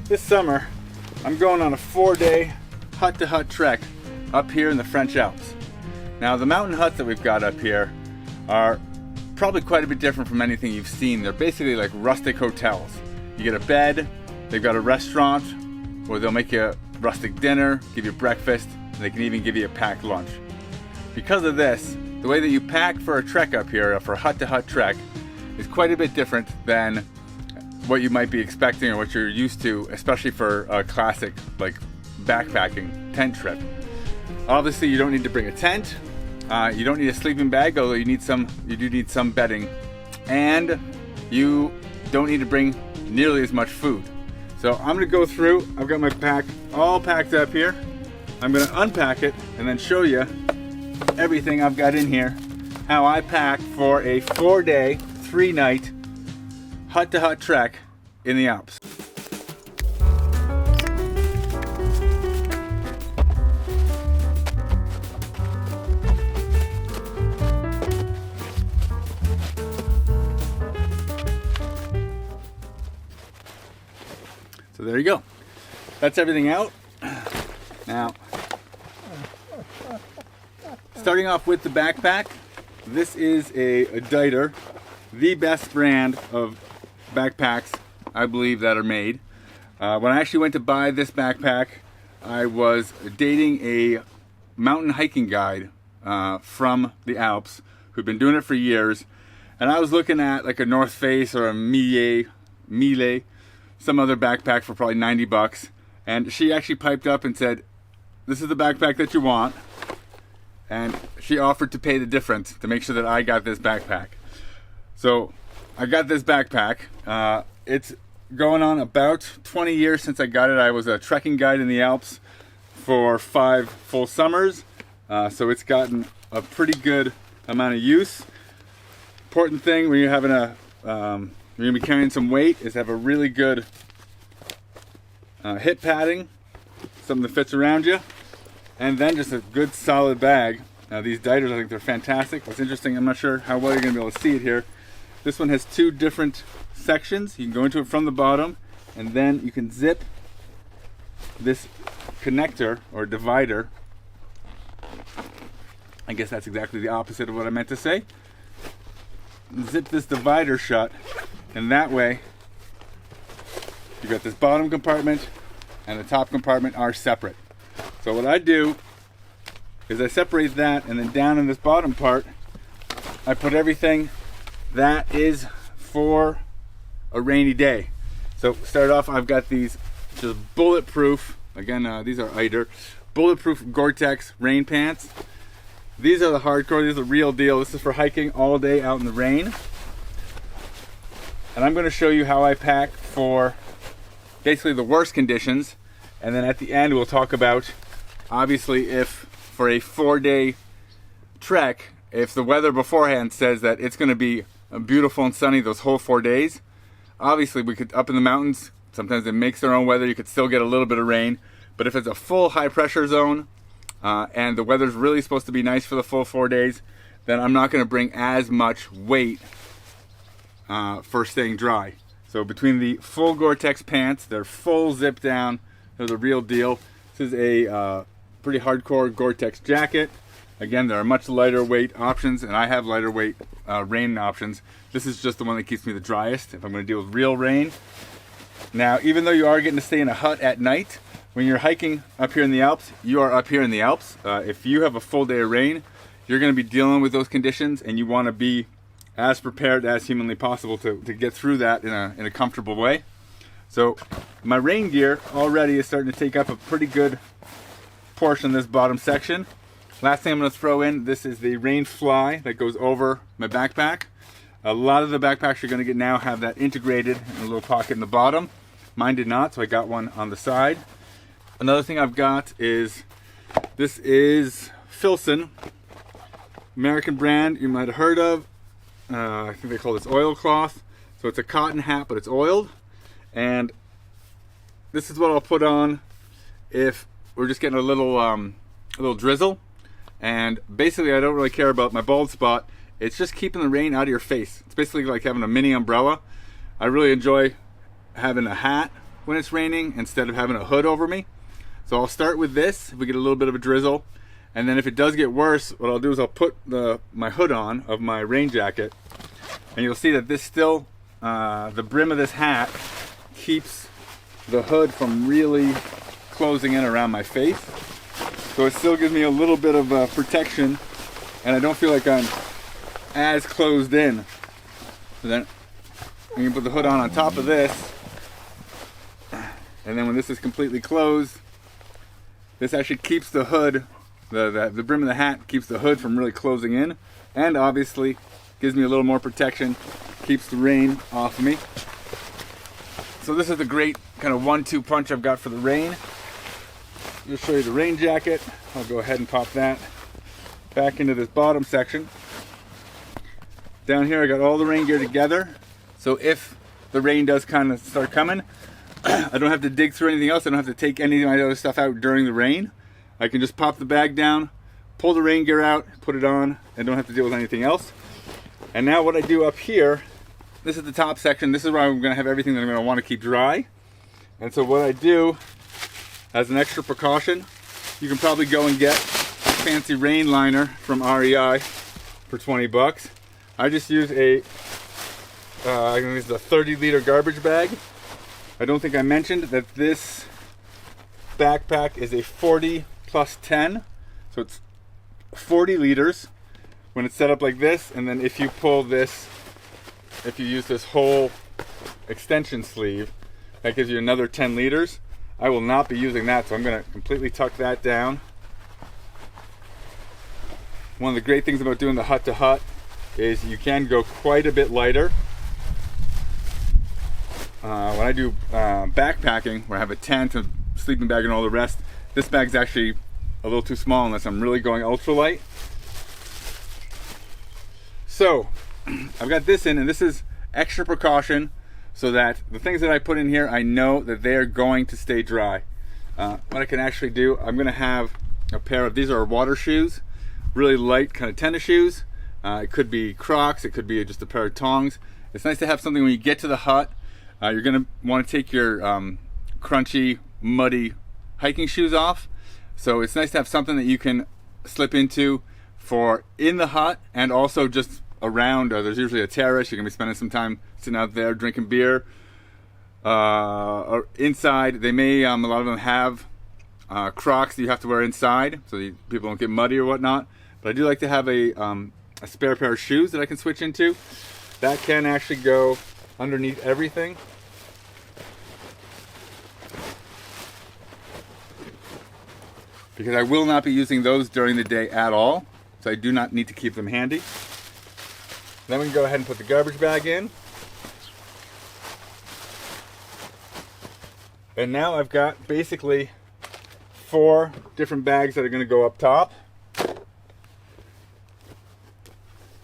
This summer, I'm going on a 4-day hut-to-hut trek up here in the French Alps. Now, the mountain huts that we've got up here are probably quite a bit different from anything you've seen. They're basically like rustic hotels. You get a bed, they've got a restaurant where they'll make you a rustic dinner, give you breakfast, and they can even give you a packed lunch. Because of this, the way that you pack for a trek up here, for a hut-to-hut trek, is quite a bit different than what you might be expecting or what you're used to, especially for a classic like backpacking tent trip. Obviously, you don't need to bring a tent. You don't need a sleeping bag, although you do need some bedding, and you don't need to bring nearly as much food. So I'm going to go through. I've got my pack all packed up here. I'm going to unpack it and then show you everything I've got in here, how I pack for a 4-day, 3-night hut-to-hut trek in the Alps. So there you go. That's everything out. Now, starting off with the backpack, this is a Diter, the best brand of backpacks I believe that are made. When I actually went to buy this backpack, I was dating a mountain hiking guide from the Alps who'd been doing it for years, and I was looking at like a North Face or a Miele, some other backpack for probably 90 bucks, and she actually piped up and said, "This is the backpack that you want," and she offered to pay the difference to make sure that I got this backpack. So I got this backpack. It's going on about 20 years since I got it. I was a trekking guide in the Alps for 5 full summers, so it's gotten a pretty good amount of use. Important thing when you're having you're going to be carrying some weight is have a really good hip padding, something that fits around you, and then just a good solid bag. Now these Diters, I think they're fantastic. What's interesting, I'm not sure how well you're going to be able to see it here. This one has 2 different sections. You can go into it from the bottom, and then you can zip this connector or divider. I guess that's exactly the opposite of what I meant to say. Zip this divider shut, and that way you got this bottom compartment and the top compartment are separate. So what I do is I separate that, and then down in this bottom part I put everything that is for a rainy day. So start off, I've got these just bulletproof, again these are Iter, bulletproof Gore-Tex rain pants. These are the hardcore, these are the real deal. This is for hiking all day out in the rain. And I'm going to show you how I pack for basically the worst conditions. And then at the end we'll talk about, obviously, if for a 4-day trek, if the weather beforehand says that it's going to be beautiful and sunny those whole 4 days, obviously we could, up in the mountains, sometimes it makes their own weather, you could still get a little bit of rain. But if it's a full high pressure zone, and the weather's really supposed to be nice for the full 4 days, then I'm not going to bring as much weight for staying dry. So between the full Gore-Tex pants, they're full zip down, they're the real deal. This is a pretty hardcore Gore-Tex jacket. Again, there are much lighter weight options, and I have lighter weight rain options. This is just the one that keeps me the driest if I'm going to deal with real rain. Now, even though you are getting to stay in a hut at night, when you're hiking up here in the Alps, you are up here in the Alps. If you have a full day of rain, you're going to be dealing with those conditions, and you want to be as prepared as humanly possible to get through that in a comfortable way. So my rain gear already is starting to take up a pretty good portion of this bottom section. Last thing I'm going to throw in, this is the rain fly that goes over my backpack. A lot of the backpacks you're going to get now have that integrated in a little pocket in the bottom. Mine did not, so I got one on the side. Another thing I've got is, this is Filson, American brand you might have heard of. I think they call this oilcloth. So it's a cotton hat, but it's oiled. And this is what I'll put on if we're just getting a little drizzle. And basically I don't really care about my bald spot. It's just keeping the rain out of your face. It's basically like having a mini umbrella. I really enjoy having a hat when it's raining instead of having a hood over me. So I'll start with this if we get a little bit of a drizzle, and then if it does get worse, what I'll do is I'll put my hood on of my rain jacket, and you'll see that this still, the brim of this hat keeps the hood from really closing in around my face. So it still gives me a little bit of protection, and I don't feel like I'm as closed in. So then you can put the hood on top of this, and then when this is completely closed, this actually keeps the hood, the brim of the hat keeps the hood from really closing in, and obviously gives me a little more protection, keeps the rain off of me. So this is the great kind of 1-2 punch I've got for the rain. Just show you the rain jacket. I'll go ahead and pop that back into this bottom section. Down here I got all the rain gear together, so if the rain does kind of start coming, I don't have to dig through anything else. I don't have to take any of my other stuff out during the rain. I can just pop the bag down, pull the rain gear out, put it on, and don't have to deal with anything else. And now what I do up here, this is the top section. This is where I'm going to have everything that I'm going to want to keep dry. And so what I do, as an extra precaution, you can probably go and get a fancy rain liner from REI for 20 bucks. I just use a 30-liter garbage bag. I don't think I mentioned that this backpack is a 40 plus 10, so it's 40 liters when it's set up like this. And then if you pull this, if you use this whole extension sleeve, that gives you another 10 liters. I will not be using that, so I'm going to completely tuck that down. One of the great things about doing the hut to hut is you can go quite a bit lighter. When I do backpacking, where I have a tent, a sleeping bag, and all the rest, this bag's actually a little too small unless I'm really going ultralight. So I've got this in, and this is extra precaution so that the things that I put in here, I know that they are going to stay dry. What I can actually do, I'm going to have a pair of, these are water shoes, really light kind of tennis shoes. It could be Crocs, it could be just a pair of tongs. It's nice to have something when you get to the hut. You're going to want to take your crunchy, muddy hiking shoes off. So it's nice to have something that you can slip into for in the hut, and also just around. There's usually a terrace. You're going to be spending some time sitting out there drinking beer. Or inside, they may, a lot of them have Crocs that you have to wear inside so people don't get muddy or whatnot. But I do like to have a spare pair of shoes that I can switch into. That can actually go underneath everything. Because I will not be using those during the day at all, so I do not need to keep them handy. Then we can go ahead and put the garbage bag in. And now I've got basically 4 different bags that are going to go up top.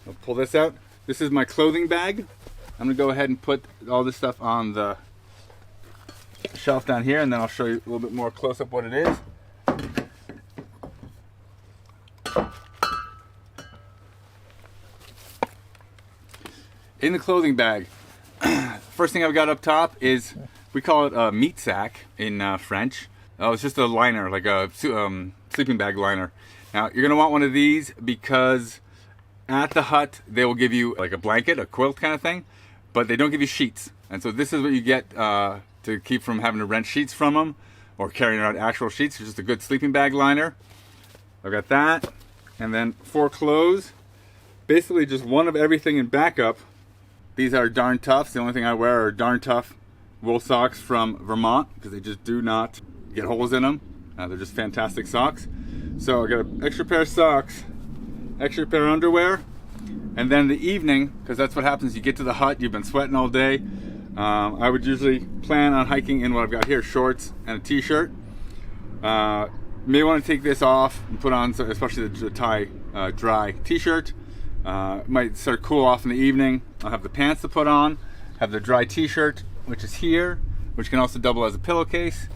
I'll pull this out. This is my clothing bag. I'm going to go ahead and put all this stuff on the shelf down here, and then I'll show you a little bit more close up what it is. In the clothing bag, first thing I've got up top is, we call it a meat sack in French. It's just a liner, like a sleeping bag liner. Now, you're going to want one of these because at the hut, they will give you like a blanket, a quilt kind of thing, but they don't give you sheets. And so this is what you get to keep from having to rent sheets from them or carrying around actual sheets. It's just a good sleeping bag liner. I've got that. And then 4 clothes. Basically just one of everything in backup. These are Darn Toughs. The only thing I wear are Darn Tough wool socks from Vermont because they just do not get holes in them. They're just fantastic socks. So I got an extra pair of socks, extra pair of underwear, and then the evening, because that's what happens, you get to the hut, you've been sweating all day. I would usually plan on hiking in what I've got here, shorts and a t-shirt. May want to take this off and put on, especially the dry t-shirt. Might start to cool off in the evening. I'll have the pants to put on, have the dry t-shirt, which is here, which can also double as a pillowcase.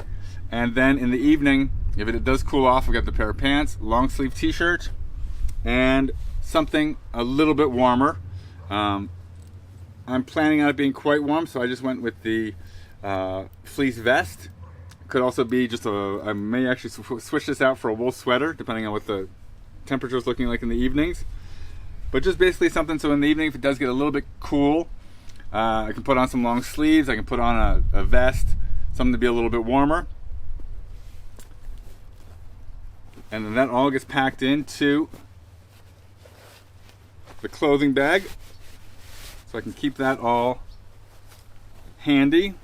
And then in the evening, if it does cool off, I've got the pair of pants, long sleeve t-shirt, and something a little bit warmer. I'm planning on it being quite warm, so I just went with the fleece vest. Could also be just I may actually switch this out for a wool sweater, depending on what the temperature is looking like in the evenings. But just basically something so in the evening, if it does get a little bit cool, I can put on some long sleeves, I can put on a vest, something to be a little bit warmer. And then that all gets packed into the clothing bag, so I can keep that all handy.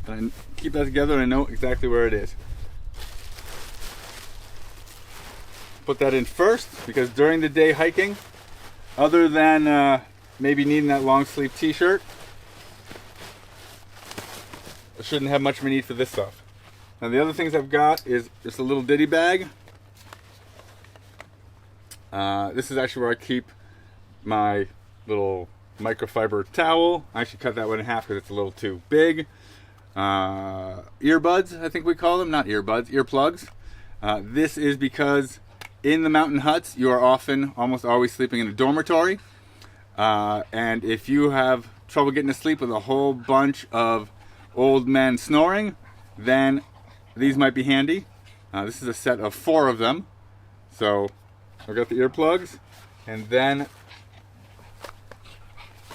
And I keep that together and I know exactly where it is. Put that in first, because during the day hiking, other than maybe needing that long sleeve t-shirt, I shouldn't have much of a need for this stuff. Now the other things I've got is just a little ditty bag. This is actually where I keep my little microfiber towel. I actually cut that one in half because it's a little too big. Earbuds, I think we call them, not earbuds, earplugs. This is because in the mountain huts, you are often, almost always sleeping in a dormitory. And if you have trouble getting to sleep with a whole bunch of old men snoring, then these might be handy. This is a set of 4 of them. So I've got the earplugs, and then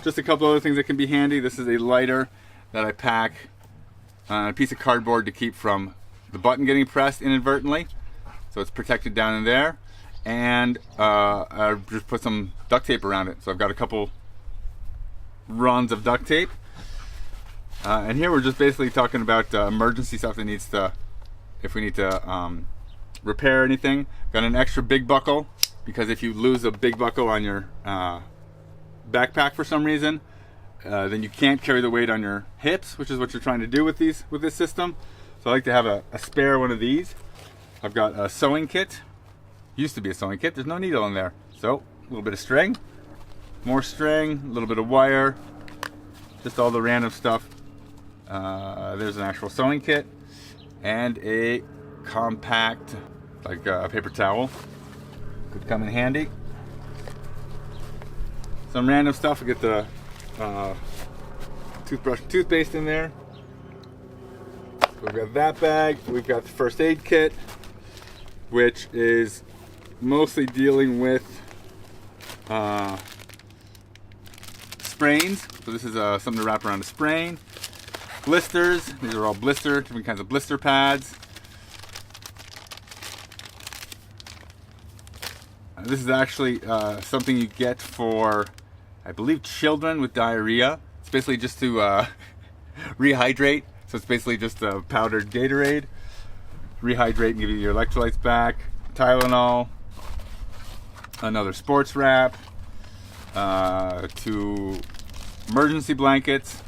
just a couple other things that can be handy. This is a lighter that I pack on a piece of cardboard to keep from the button getting pressed inadvertently. So it's protected down in there. And I just put some duct tape around it. So I've got a couple runs of duct tape. And here we're just basically talking about emergency stuff that needs to, if we need to repair anything. Got an extra big buckle, because if you lose a big buckle on your backpack for some reason, then you can't carry the weight on your hips, which is what you're trying to do with this system. So I like to have a spare one of these. I've got a sewing kit. Used to be a sewing kit. There's no needle in there. So a little bit of string, more string, a little bit of wire, just all the random stuff. There's an actual sewing kit and a compact, like a paper towel. Could come in handy. Some random stuff. I get the toothbrush and toothpaste in there. We've got that bag. We've got the first aid kit, which is mostly dealing with sprains. So this is something to wrap around a sprain. Blisters. These are all different kinds of blister pads. This is actually something you get for, I believe, children with diarrhea. It's basically just to rehydrate. So it's basically just a powdered Gatorade. Rehydrate and give you your electrolytes back. Tylenol. Another sports wrap. 2 emergency blankets.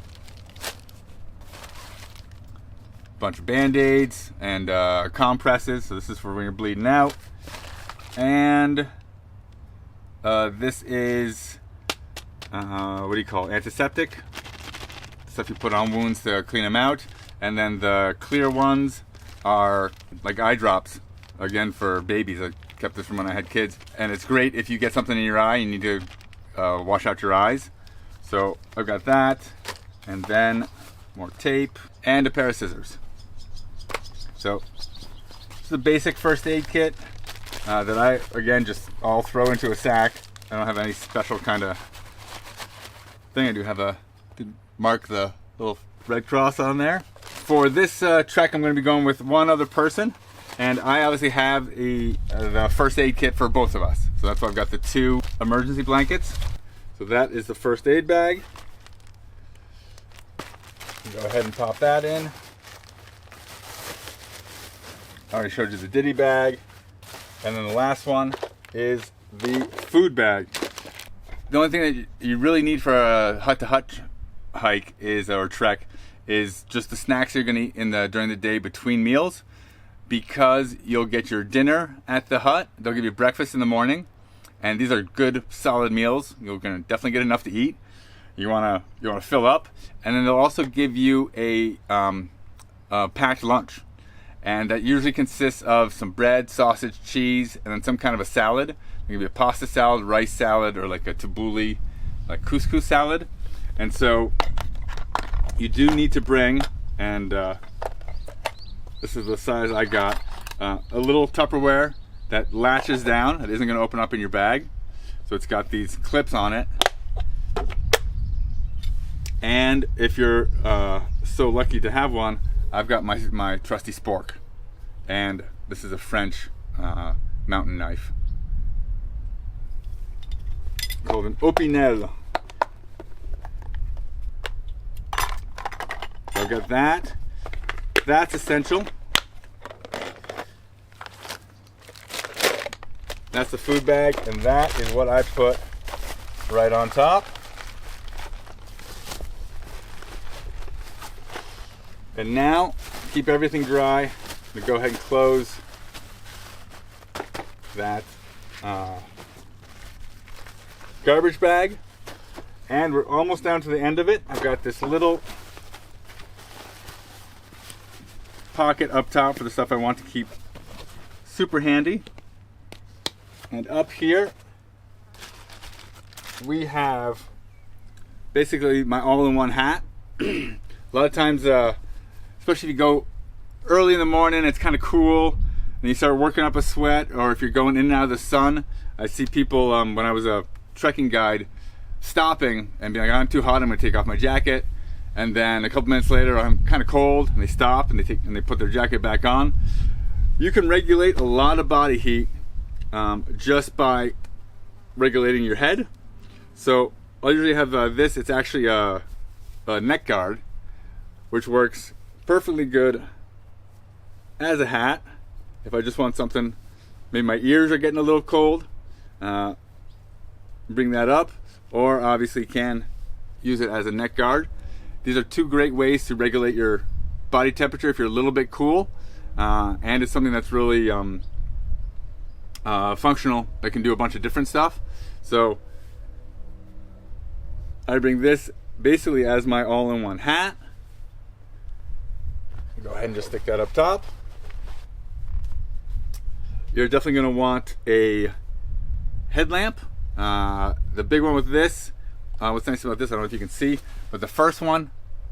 Bunch of band-aids and compresses. So this is for when you're bleeding out. And this is, what do you call it? Antiseptic. Stuff you put on wounds to clean them out. And then the clear ones are like eye drops, again for babies. I kept this from when I had kids. And it's great if you get something in your eye, you need to wash out your eyes. So I've got that, and then more tape, and a pair of scissors. So this is a basic first aid kit that I, again, just all throw into a sack. I don't have any special kind of thing. I do have mark the little red cross on there. For this trek, I'm going to be going with one other person, and I obviously have the first aid kit for both of us. So that's why I've got the 2 emergency blankets. So that is the first aid bag. Go ahead and pop that in. I already showed you the ditty bag. And then the last one is the food bag. The only thing that you really need for a hut-to-hut hike or trek is just the snacks you're going to eat during the day between meals, because you'll get your dinner at the hut. They'll give you breakfast in the morning, and these are good solid meals. You're going to definitely get enough to eat. You want to fill up, and then they'll also give you a packed lunch, and that usually consists of some bread, sausage, cheese, and then some kind of a salad. They'll give you a pasta salad, rice salad, or like a tabbouleh, like couscous salad. And so you do need to bring, and this is the size I got, a little Tupperware that latches down. It isn't going to open up in your bag. So it's got these clips on it. And if you're so lucky to have one, I've got my trusty spork. And this is a French mountain knife called an opinel. So I've got that. That's essential. That's the food bag, and that is what I put right on top. And now, keep everything dry. I'm gonna go ahead and close that garbage bag. And we're almost down to the end of it. I've got this little pocket up top for the stuff I want to keep super handy. And up here we have basically my all-in-one hat. A lot of times, especially if you go early in the morning, it's kind of cool and you start working up a sweat, or if you're going in and out of the sun. I see people, when I was a trekking guide, stopping and being like, I'm too hot, I'm gonna take off my jacket. And then a couple minutes later, I'm kind of cold, and they stop and they put their jacket back on. You can regulate a lot of body heat just by regulating your head. So I usually have this. It's actually a neck guard, which works perfectly good as a hat. If I just want something, maybe my ears are getting a little cold, bring that up, or obviously can use it as a neck guard. These are two great ways to regulate your body temperature if you're a little bit cool, and it's something that's really functional, that can do a bunch of different stuff. So I bring this basically as my all-in-one hat. Go ahead and just stick that up top. You're definitely going to want a headlamp. The big one with this, what's nice about this, I don't know if you can see, but the first one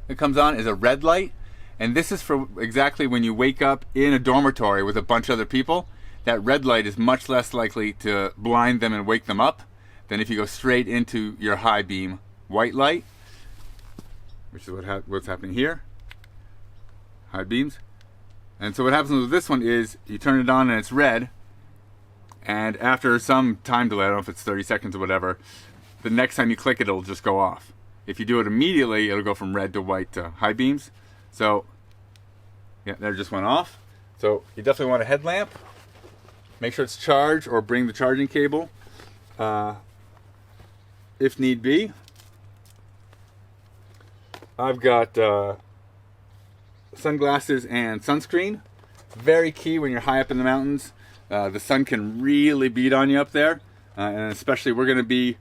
that comes on is a red light. And this is for exactly when you wake up in a dormitory with a bunch of other people. That red light is much less likely to blind them and wake them up than if you go straight into your high beam white light, which is what's happening here. High beams. And so what happens with this one is you turn it on and it's red, and after some time delay, I don't know if it's 30 seconds or whatever, the next time you click it, it'll just go off. If you do it immediately, it'll go from red to white to high beams. So yeah, that just went off. So you definitely want a headlamp. Make sure it's charged, or bring the charging cable if need be. I've got sunglasses and sunscreen. Very key when you're high up in the mountains. The sun can really beat on you up there, and especially we're going to be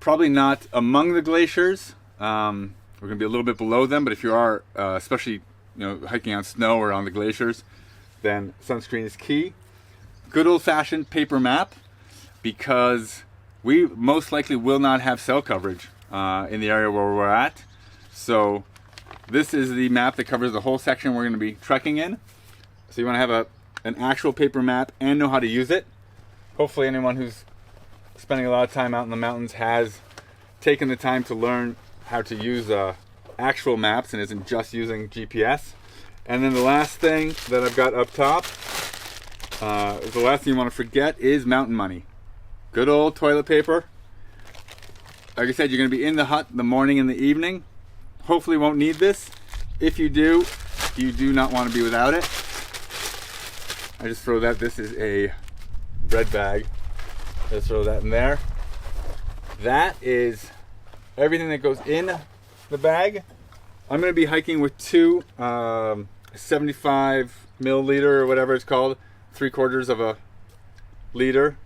probably not among the glaciers. We're going to be a little bit below them, but if you are, especially hiking on snow or on the glaciers, then sunscreen is key. Good old-fashioned paper map, because we most likely will not have cell coverage in the area where we're at. So this is the map that covers the whole section we're going to be trekking in. So you want to have an actual paper map and know how to use it. Hopefully anyone who's spending a lot of time out in the mountains has taken the time to learn how to use actual maps and isn't just using GPS. And then the last thing that I've got up top, the last thing you want to forget is mountain money. Good old toilet paper. Like I said, you're going to be in the hut the morning and the evening. Hopefully won't need this. If you do, you do not want to be without it. I just throw that. This is a bread bag. Just throw that in there. That is everything that goes in the bag. I'm going to be hiking with two 75 milliliter or whatever it's called, 3/4 of a liter.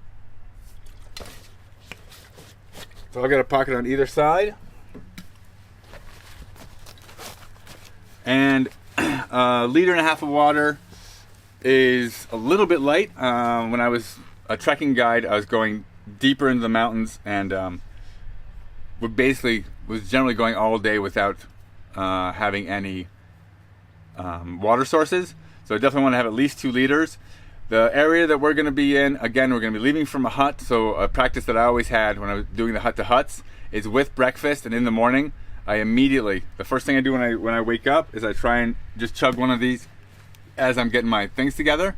So I've got a pocket on either side. And a liter and a half of water is a little bit light. When I was a trekking guide, I was going deeper into the mountains and would basically was generally going all day without having any water sources. So I definitely want to have at least 2 liters. The area that we're going to be in, again, we're going to be leaving from a hut. So a practice that I always had when I was doing the hut to huts is with breakfast and in the morning, I immediately, the first thing I do when I wake up is I try and just chug one of these as I'm getting my things together,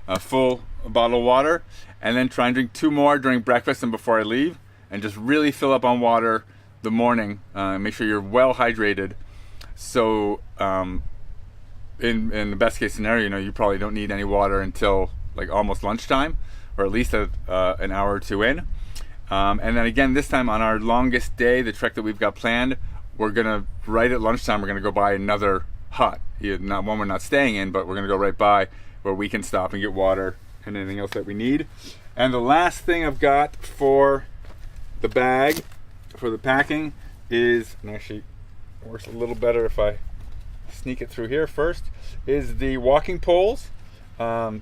a full bottle of water, and then try and drink 2 more during breakfast and before I leave, and just really fill up on water the morning. Make sure you're well hydrated. So in the best case scenario, you probably don't need any water until like almost lunchtime, or at least an hour or 2 in. And then again, this time on our longest day, the trek that we've got planned, we're gonna, right at lunchtime, we're gonna go by another hut. Not one we're not staying in, but we're gonna go right by where we can stop and get water and anything else that we need. And the last thing I've got for the bag, for the packing, is, and actually works a little better if I sneak it through here first, is the walking poles.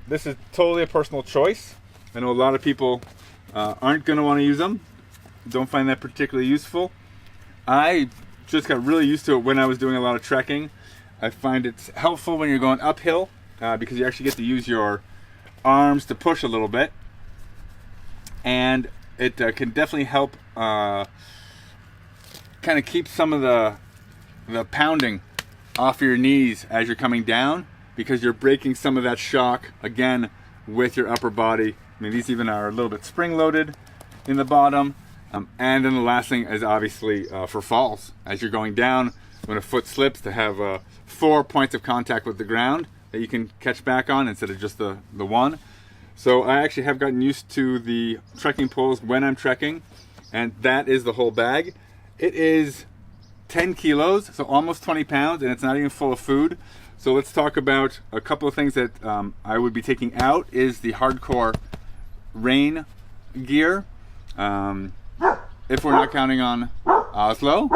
This is totally a personal choice. I know a lot of people aren't going to want to use them, don't find that particularly useful. I just got really used to it when I was doing a lot of trekking. I find it's helpful when you're going uphill because you actually get to use your arms to push a little bit, and it can definitely help kind of keep some of the pounding off your knees as you're coming down, because you're breaking some of that shock again with your upper body. I mean, these even are a little bit spring loaded in the bottom. And then the last thing is obviously for falls. As you're going down, when a foot slips, to have 4 points of contact with the ground that you can catch back on instead of just the one. So I actually have gotten used to the trekking poles when I'm trekking, and that is the whole bag. It is 10 kilos, so almost 20 pounds, and it's not even full of food. So let's talk about a couple of things that I would be taking out. Is the hardcore rain gear. If we're not counting on Oslo.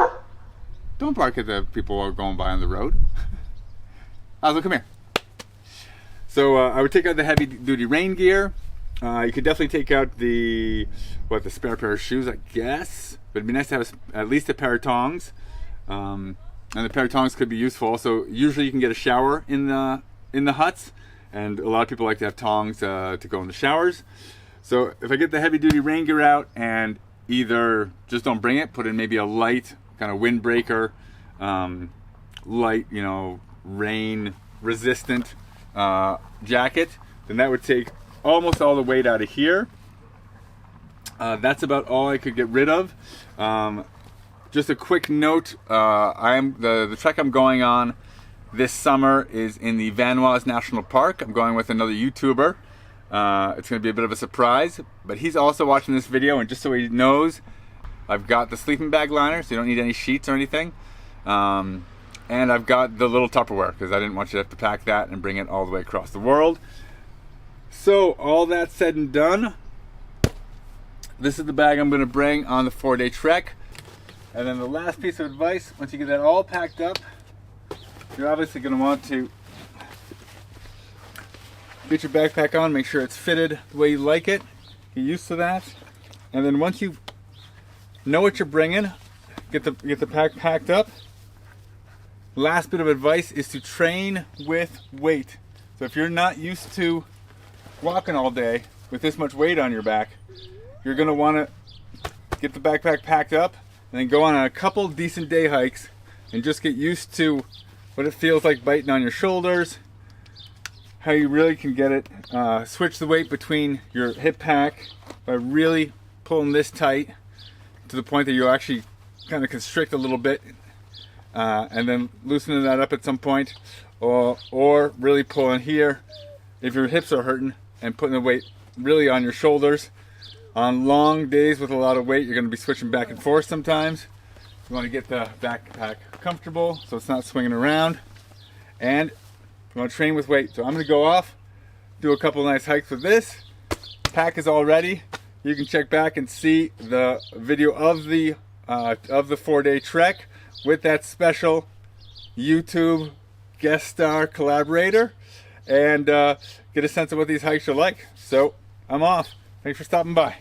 Don't bark at the people who are going by on the road. Oslo, come here. So I would take out the heavy duty rain gear. You could definitely take out the spare pair of shoes, I guess. But it'd be nice to have at least a pair of tongs. And the pair of tongs could be useful. Also, usually you can get a shower in the huts, and a lot of people like to have tongs to go in the showers. So if I get the heavy duty rain gear out, and either just don't bring it, put in maybe a light kind of windbreaker, light, rain resistant jacket, then that would take almost all the weight out of here. That's about all I could get rid of. Just a quick note, the trek I'm going on this summer is in the Vanoise National Park. I'm going with another YouTuber. It's going to be a bit of a surprise, but he's also watching this video, and just so he knows, I've got the sleeping bag liner, so you don't need any sheets or anything. And I've got the little Tupperware, because I didn't want you to have to pack that and bring it all the way across the world. So all that said and done, this is the bag I'm going to bring on the 4-day trek. And then the last piece of advice, once you get that all packed up, you're obviously going to want to get your backpack on, make sure it's fitted the way you like it, get used to that. And then once you know what you're bringing, get the pack packed up. Last bit of advice is to train with weight. So if you're not used to walking all day with this much weight on your back, you're going to want to get the backpack packed up and then go on a couple decent day hikes and just get used to what it feels like biting on your shoulders, how you really can get it, switch the weight between your hip pack by really pulling this tight to the point that you actually kind of constrict a little bit, and then loosening that up at some point, or really pulling here if your hips are hurting and putting the weight really on your shoulders. On long days with a lot of weight, you're going to be switching back and forth sometimes. You want to get the backpack comfortable so it's not swinging around, and you want to train with weight. So I'm going to go off, do a couple nice hikes with this. Pack is all ready. You can check back and see the video of the 4-day trek with that special YouTube guest star collaborator, and get a sense of what these hikes are like. So I'm off. Thanks for stopping by.